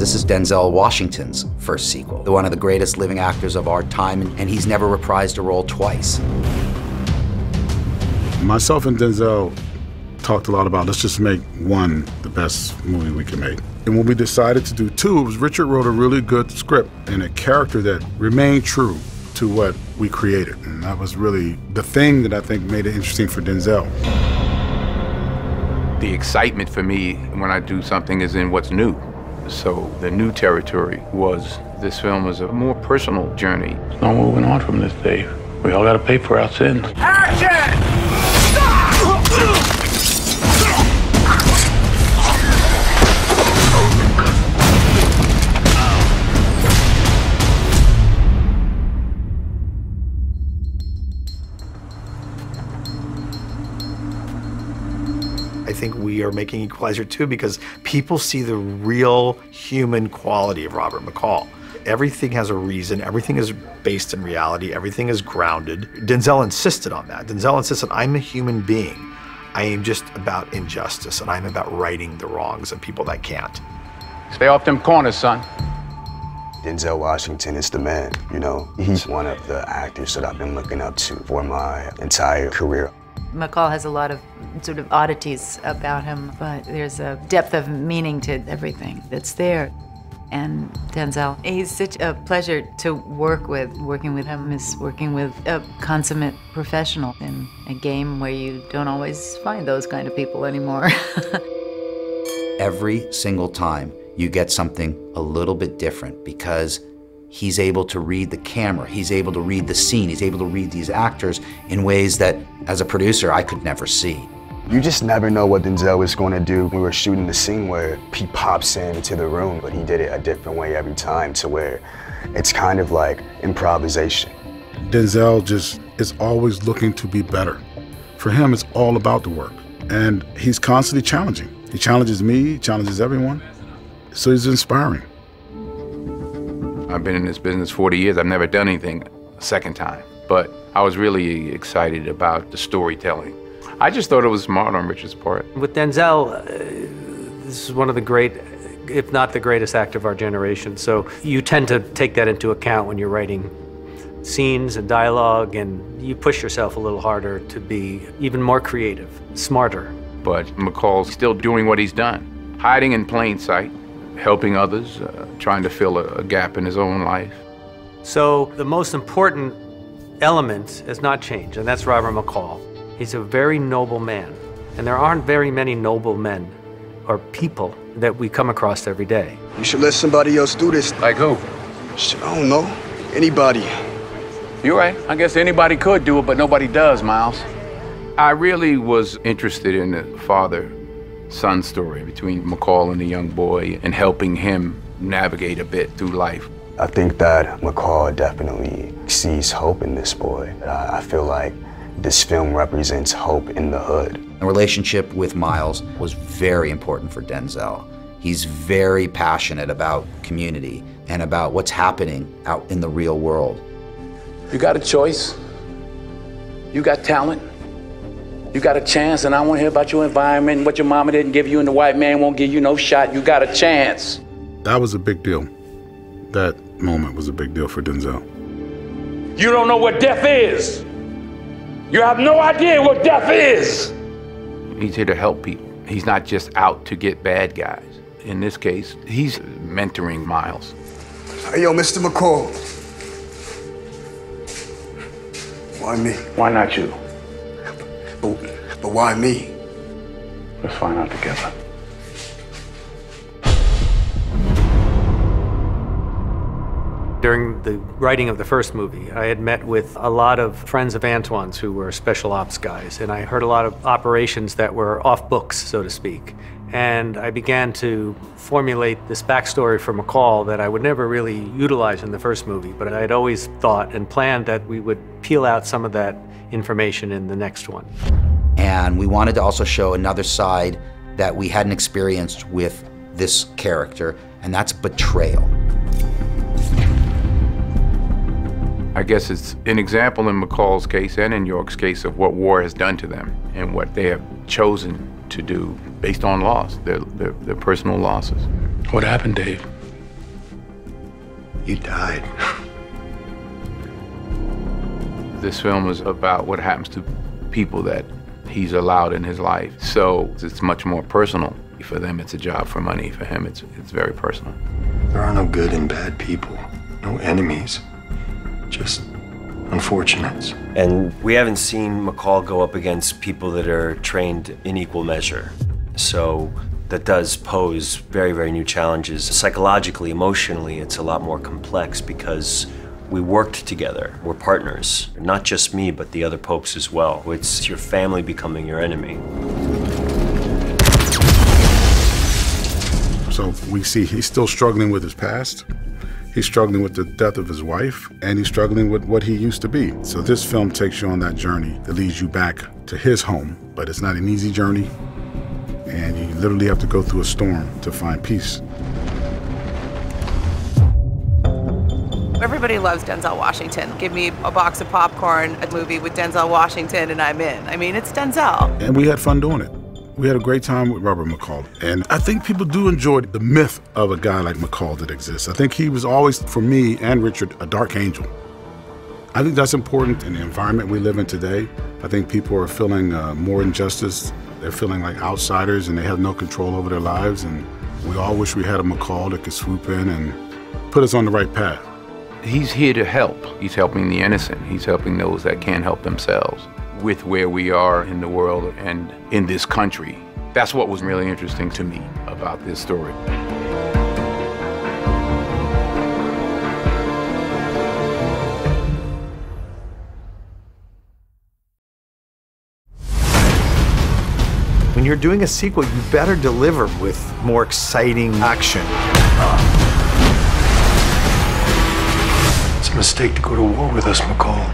This is Denzel Washington's first sequel, one of the greatest living actors of our time, and he's never reprised a role twice. Myself and Denzel talked a lot about, let's just make one the best movie we can make. And when we decided to do two, it was Richard wrote a really good script and a character that remained true to what we created. And that was really the thing that I think made it interesting for Denzel. The excitement for me when I do something is in what's new. So the new territory was, this film was a more personal journey. There's no moving on from this, Dave. We all gotta pay for our sins. Action! I think we are making Equalizer 2 because people see the real human quality of Robert McCall. Everything has a reason, everything is based in reality, everything is grounded. Denzel insisted on that. Denzel insisted, I'm a human being. I am just about injustice, and I'm about righting the wrongs of people that can't. Stay off them corners, son. Denzel Washington is the man, you know? He's one of the actors that I've been looking up to for my entire career. McCall has a lot of sort of oddities about him, but there's a depth of meaning to everything that's there. And Denzel, he's such a pleasure to work with. Working with him is working with a consummate professional in a game where you don't always find those kind of people anymore. Every single time you get something a little bit different because he's able to read the camera, he's able to read the scene, he's able to read these actors in ways that, as a producer, I could never see. You just never know what Denzel is going to do. We were shooting the scene where he pops into the room, but he did it a different way every time, to where it's kind of like improvisation. Denzel just is always looking to be better. For him, it's all about the work. And he's constantly challenging. He challenges me, he challenges everyone. So he's inspiring. I've been in this business 40 years. I've never done anything a second time. But I was really excited about the storytelling. I just thought it was smart on Richard's part. With Denzel, this is one of the great, if not the greatest actor of our generation. So you tend to take that into account when you're writing scenes and dialogue, and you push yourself a little harder to be even more creative, smarter. But McCall's still doing what he's done, hiding in plain sight, helping others, trying to fill a gap in his own life. So the most important element has not changed, and that's Robert McCall. He's a very noble man, and there aren't very many noble men or people that we come across every day. You should let somebody else do this. Like who? I don't know. Anybody. You're right. I guess anybody could do it, but nobody does, Miles. I really was interested in the father-son story between McCall and the young boy and helping him navigate a bit through life. I think that McCall definitely sees hope in this boy. I feel like this film represents hope in the hood. The relationship with Miles was very important for Denzel. He's very passionate about community and about what's happening out in the real world. You got a choice. You got talent. You got a chance, and I want to hear about your environment and what your mama didn't give you and the white man won't give you no shot. You got a chance. That was a big deal. That moment was a big deal for Denzel. You don't know what death is. You have no idea what death is. He's here to help people. He's not just out to get bad guys. In this case, he's mentoring Miles. Hey, yo, Mr. McCall. Why me? Why not you? But why me? Let's find out together. During the writing of the first movie, I had met with a lot of friends of Antoine's who were special ops guys, and I heard a lot of operations that were off books, so to speak. And I began to formulate this backstory for McCall that I would never really utilize in the first movie, but I had always thought and planned that we would peel out some of that information in the next one. And we wanted to also show another side that we hadn't experienced with this character, and that's betrayal. I guess it's an example in McCall's case and in York's case of what war has done to them and what they have chosen to do based on loss, their personal losses. What happened, Dave? You died. This film is about what happens to people that he's allowed in his life. So it's much more personal. For them, it's a job for money. For him, it's very personal. There are no good and bad people, no enemies, just unfortunates. And we haven't seen McCall go up against people that are trained in equal measure. So that does pose very, very new challenges. Psychologically, emotionally, it's a lot more complex because we worked together. We're partners. Not just me, but the other popes as well. It's your family becoming your enemy. So we see he's still struggling with his past. He's struggling with the death of his wife, and he's struggling with what he used to be. So this film takes you on that journey that leads you back to his home, but it's not an easy journey, and you literally have to go through a storm to find peace. Everybody loves Denzel Washington. Give me a box of popcorn, a movie with Denzel Washington, and I'm in. I mean, it's Denzel. And we had fun doing it. We had a great time with Robert McCall. And I think people do enjoy the myth of a guy like McCall that exists. I think he was always, for me and Richard, a dark angel. I think that's important in the environment we live in today. I think people are feeling more injustice. They're feeling like outsiders and they have no control over their lives. And we all wish we had a McCall that could swoop in and put us on the right path. He's here to help. He's helping the innocent. He's helping those that can't help themselves. With where we are in the world and in this country. That's what was really interesting to me about this story. When you're doing a sequel, you better deliver with more exciting action. It's a mistake to go to war with us, McCall.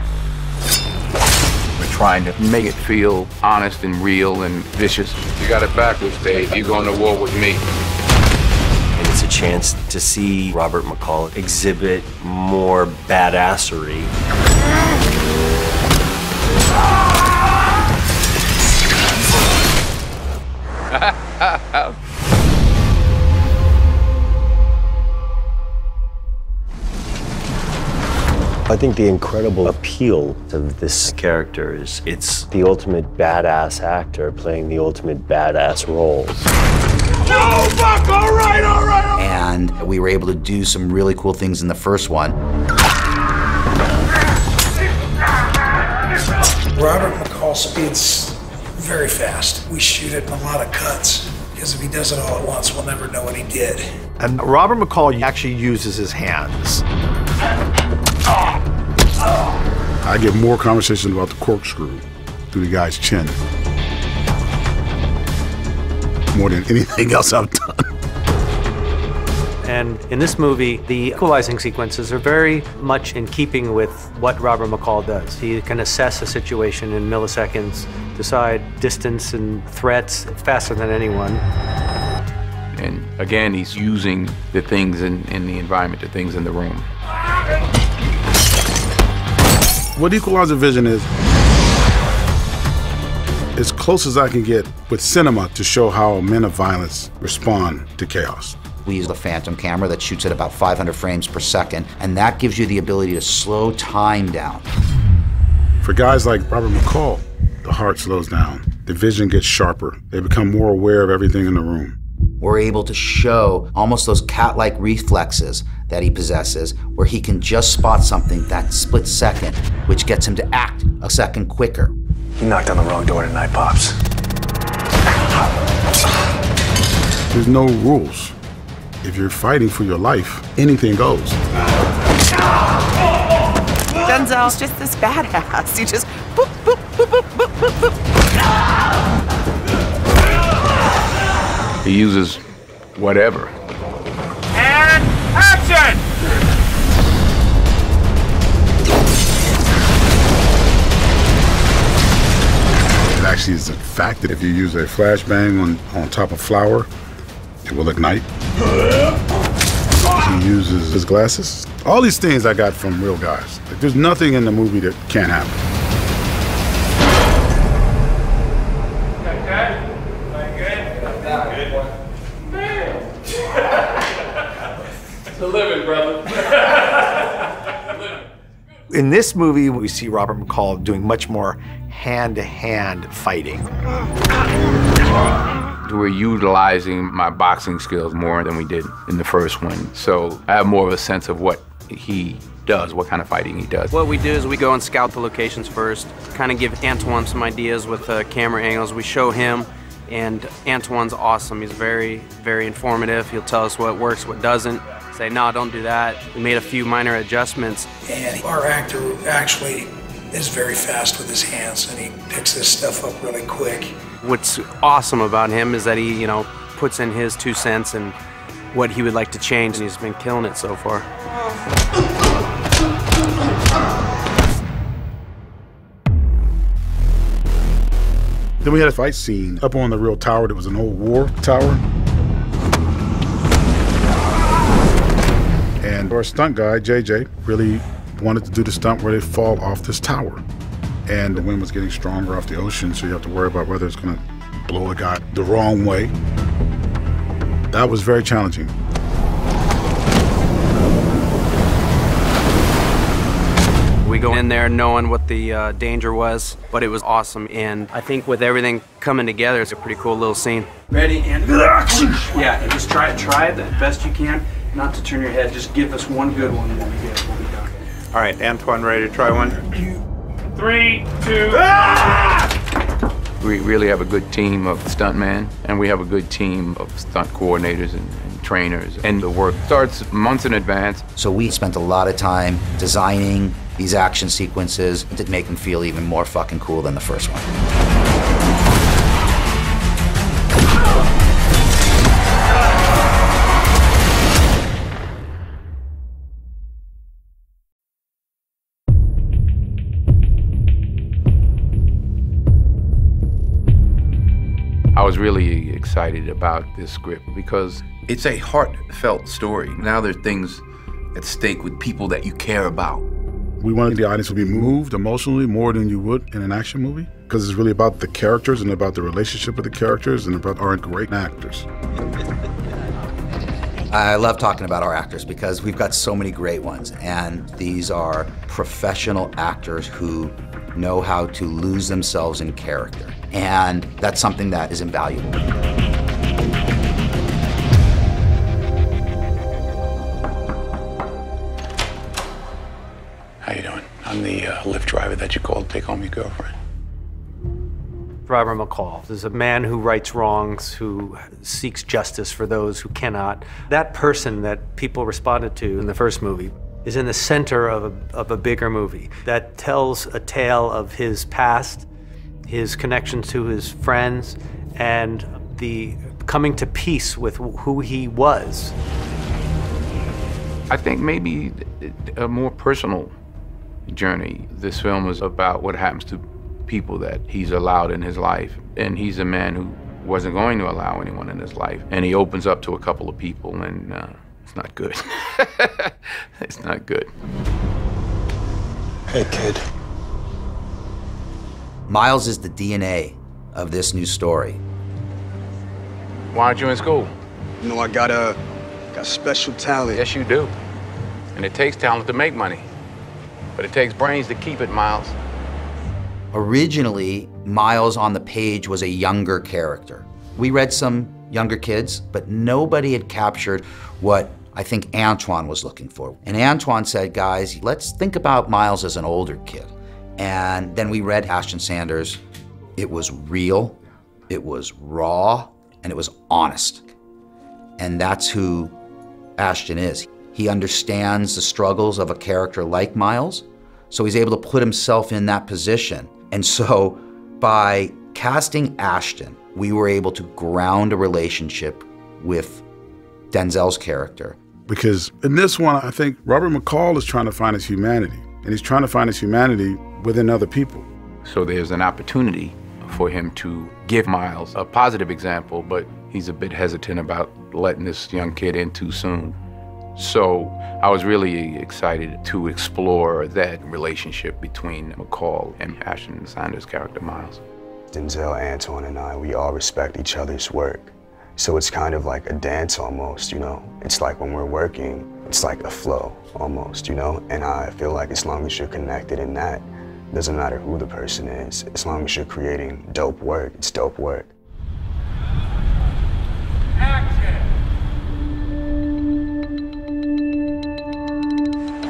Trying to make it feel honest and real and vicious. You got it backwards, Dave. You're going to war with me. And it's a chance to see Robert McCall exhibit more badassery. I think the incredible appeal of this character is it's the ultimate badass actor playing the ultimate badass role. No, fuck! All right, all right, all right! And we were able to do some really cool things in the first one. Robert McCall speeds very fast. We shoot it in a lot of cuts, because if he does it all at once, we'll never know what he did. And Robert McCall actually uses his hands. I get more conversations about the corkscrew through the guy's chin. More than anything else I've done. And in this movie, the equalizing sequences are very much in keeping with what Robert McCall does. He can assess a situation in milliseconds, decide distance and threats faster than anyone. And again, he's using the things in the environment, the things in the room. What Equalizer Vision is, as close as I can get with cinema to show how men of violence respond to chaos. We use the Phantom camera that shoots at about 500 frames per second, and that gives you the ability to slow time down. For guys like Robert McCall, the heart slows down, the vision gets sharper, they become more aware of everything in the room. We're able to show almost those cat-like reflexes that he possesses, where he can just spot something that split second, which gets him to act a second quicker. You knocked on the wrong door tonight, Pops. There's no rules. If you're fighting for your life, anything goes. Denzel's just this badass. He just boop, boop, boop, boop, boop, boop, boop. He uses whatever. And action! It actually is a fact that if you use a flashbang on top of flour, it will ignite. He uses his glasses. All these things I got from real guys. Like, there's nothing in the movie that can't happen. It's a living, brother. In this movie, we see Robert McCall doing much more hand-to-hand fighting. We're utilizing my boxing skills more than we did in the first one. So I have more of a sense of what he does, what kind of fighting he does. What we do is we go and scout the locations first, kind of give Antoine some ideas with camera angles. We show him, and Antoine's awesome. He's very, very informative. He'll tell us what works, what doesn't. Say, no, don't do that. We made a few minor adjustments. And our actor actually is very fast with his hands, and he picks this stuff up really quick. What's awesome about him is that he, puts in his 2 cents and what he would like to change, and he's been killing it so far. Then we had a fight scene up on the real tower that was an old war tower. And our stunt guy, JJ, really wanted to do the stunt where they fall off this tower. And the wind was getting stronger off the ocean, so you have to worry about whether it's gonna blow a guy the wrong way. That was very challenging. We go in there knowing what the danger was, but it was awesome. And I think with everything coming together, it's a pretty cool little scene. Ready, and yeah, and just try it the best you can, not to turn your head. Just give us one good one, and then we'll be done. All right, Antoine, ready to try one? 3, 2, We really have a good team of stuntmen, and we have a good team of stunt coordinators and trainers. And the work starts months in advance. So we spent a lot of time designing these action sequences to make them feel even more fucking cool than the first one. I was really excited about this script because it's a heartfelt story. Now there are things at stake with people that you care about. We wanted the audience to be moved emotionally more than you would in an action movie, because it's really about the characters and about the relationship with the characters and about our great actors. I love talking about our actors because we've got so many great ones, and these are professional actors who know how to lose themselves in character, and that's something that is invaluable. How you doing? I'm the Lyft driver that you called to take home your girlfriend. Robert McCall is a man who rights wrongs, who seeks justice for those who cannot. That person that people responded to in the first movie is in the center of a bigger movie that tells a tale of his past, his connections to his friends, and the coming to peace with who he was. I think maybe a more personal journey. This film was about what happens to people that he's allowed in his life. And he's a man who wasn't going to allow anyone in his life. And he opens up to a couple of people, and it's not good. It's not good. Hey, kid. Miles is the DNA of this new story. Why aren't you in school? You know, I got special talent. Yes, you do. And it takes talent to make money. But it takes brains to keep it, Miles. Originally, Miles on the page was a younger character. We read some younger kids, but nobody had captured what I think Antoine was looking for. And Antoine said, guys, let's think about Miles as an older kid. And then we read Ashton Sanders. It was real, it was raw, and it was honest. And that's who Ashton is. He understands the struggles of a character like Miles, so he's able to put himself in that position. And so by casting Ashton, we were able to ground a relationship with Denzel's character. Because in this one, I think Robert McCall is trying to find his humanity, and he's trying to find his humanity within other people. So there's an opportunity for him to give Miles a positive example, but he's a bit hesitant about letting this young kid in too soon. So I was really excited to explore that relationship between McCall and Ashton Sanders' character, Miles. Denzel, Antoine, and I, we all respect each other's work. So it's kind of like a dance almost, you know? It's like when we're working, it's like a flow almost, you know? And I feel like as long as you're connected in that, doesn't matter who the person is, as long as you're creating dope work, it's dope work. I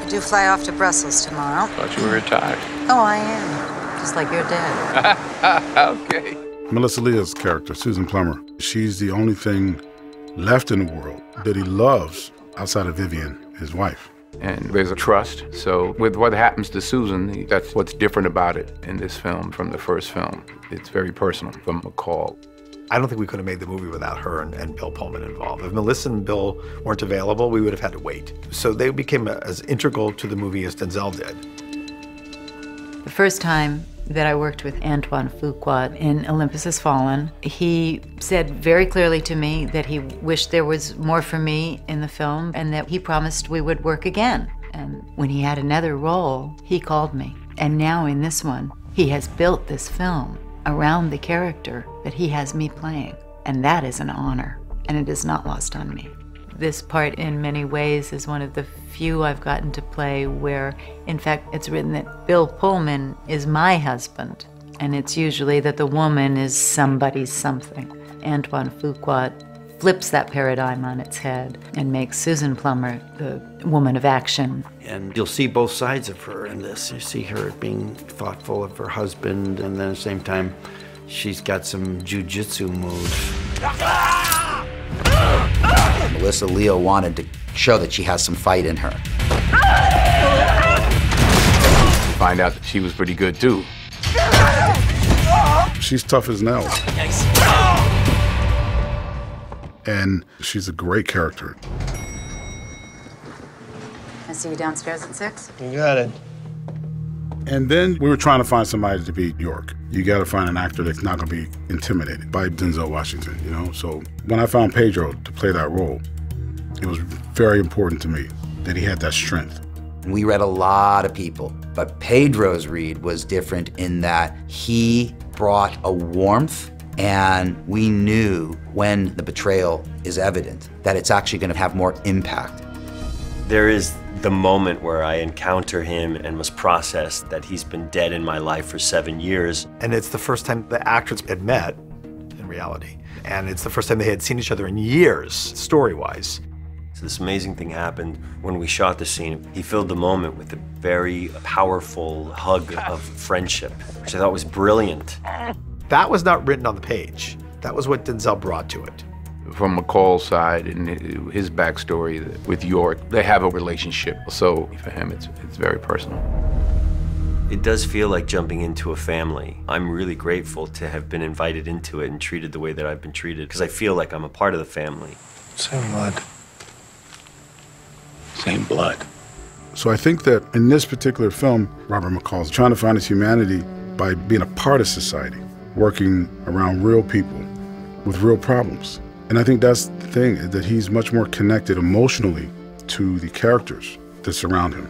do fly off to Brussels tomorrow. Thought you were retired. Oh, I am. Just like your dad. Okay. Melissa Lea's character, Susan Plummer, she's the only thing left in the world that he loves outside of Vivian, his wife. And there's a trust. So with what happens to Susan, that's what's different about it in this film from the first film. It's very personal from McCall. I don't think we could have made the movie without her and Bill Pullman involved. If Melissa and Bill weren't available, we would have had to wait. So they became as integral to the movie as Denzel did. The first time that I worked with Antoine Fuqua in Olympus Has Fallen, he said very clearly to me that he wished there was more for me in the film and that he promised we would work again. And when he had another role, he called me. And now in this one, he has built this film around the character that he has me playing. And that is an honor, and it is not lost on me. This part, in many ways, is one of the few I've gotten to play where, in fact, it's written that Bill Pullman is my husband, and it's usually that the woman is somebody's something. Antoine Fuqua flips that paradigm on its head and makes Susan Plummer the woman of action. And you'll see both sides of her in this. You see her being thoughtful of her husband, and then at the same time, she's got some jujitsu moves. Melissa Leo wanted to show that she has some fight in her. Find out that she was pretty good too. She's tough as nails. And she's a great character. I see you downstairs at 6? You got it. And then we were trying to find somebody to beat York. You got to find an actor that's not going to be intimidated by Denzel Washington, you know? So when I found Pedro to play that role, it was very important to me that he had that strength. We read a lot of people, but Pedro's read was different in that he brought a warmth, and we knew when the betrayal is evident that it's actually going to have more impact. There is the moment where I encounter him and must process that he's been dead in my life for 7 years. And it's the first time the actors had met, in reality. And it's the first time they had seen each other in years, story-wise. So this amazing thing happened when we shot the scene. He filled the moment with a very powerful hug of friendship, which I thought was brilliant. That was not written on the page. That was what Denzel brought to it. From McCall's side and his backstory with York, they have a relationship. So for him, it's very personal. It does feel like jumping into a family. I'm really grateful to have been invited into it and treated the way that I've been treated, because I feel like I'm a part of the family. Same blood. Same blood. So I think that in this particular film, Robert McCall's trying to find his humanity by being a part of society, working around real people with real problems. And I think that's the thing, that he's much more connected emotionally to the characters that surround him.